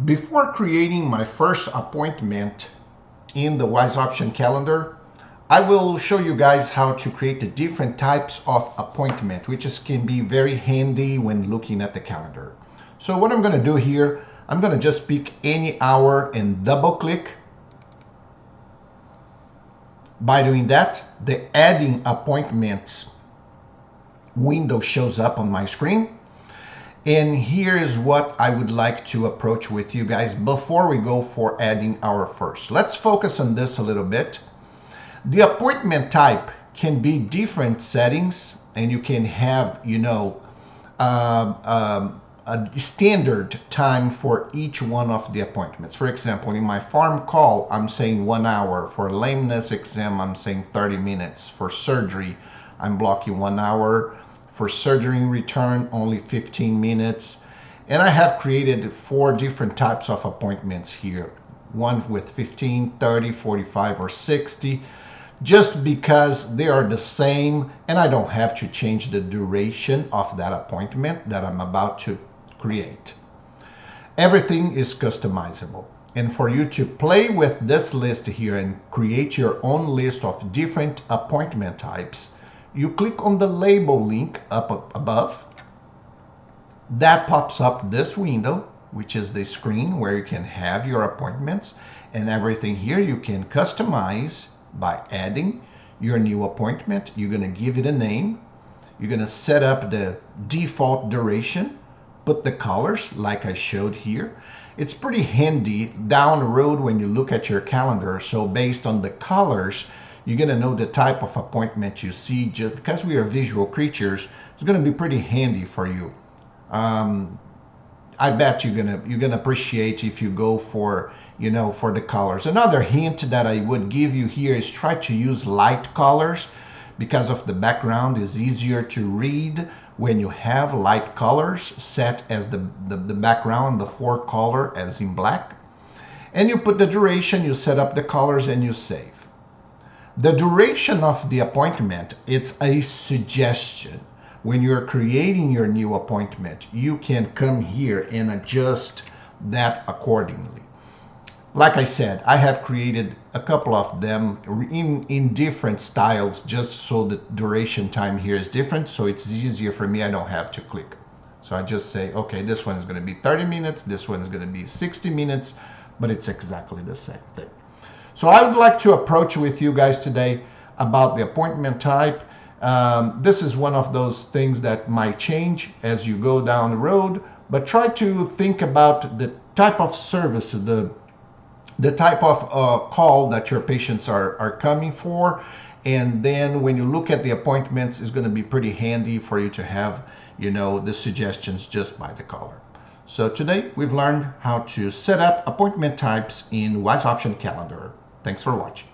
Before creating my first appointment in the Wise Option calendar, I will show you guys how to create the different types of appointment, can be very handy when looking at the calendar. So what I'm going to do here, I'm going to just pick any hour and double click. By doing that, the adding appointments window shows up on my screen. And here is what I would like to approach with you guys before we go for adding our first. Let's focus on this a little bit. The appointment type can be different settings, and you can have, a standard time for each one of the appointments. For example, in my farm call, I'm saying 1 hour. For lameness exam, I'm saying 30 minutes. For surgery, I'm blocking 1 hour. For surgery return, only 15 minutes. And I have created 4 different types of appointments here. One with 15, 30, 45, or 60, just because they are the same and I don't have to change the duration of that appointment that I'm about to create. Everything is customizable. And for you to play with this list here and create your own list of different appointment types, you click on the label link up above. That pops up this window, which is the screen where you can have your appointments and everything here you can customize by adding your new appointment. You're going to give it a name. You're going to set up the default duration, put the colors like I showed here. It's pretty handy down the road when you look at your calendar. So based on the colors, you're going to know the type of appointment you see. Just because we are visual creatures, it's going to be pretty handy for you. I bet you're gonna appreciate if you go for for the colors. Another hint that I would give you here is try to use light colors, because of the background is easier to read when you have light colors set as the background, the 4 color as in black. And you put the duration, you set up the colors, and you save. The duration of the appointment, it's a suggestion. When you're creating your new appointment, you can come here and adjust that accordingly. Like I said, I have created a couple of them in different styles, just so the duration time here is different, so it's easier for me. I don't have to click. So I just say, okay, this one is going to be 30 minutes, this one is going to be 60 minutes, but it's exactly the same thing. So I would like to approach with you guys today about the appointment type. This is one of those things that might change as you go down the road, but try to think about the type of service, the type of call that your patients are coming for. And then when you look at the appointments, it's going to be pretty handy for you to have, the suggestions just by the color. So today we've learned how to set up appointment types in Wise Option Calendar. Thanks for watching.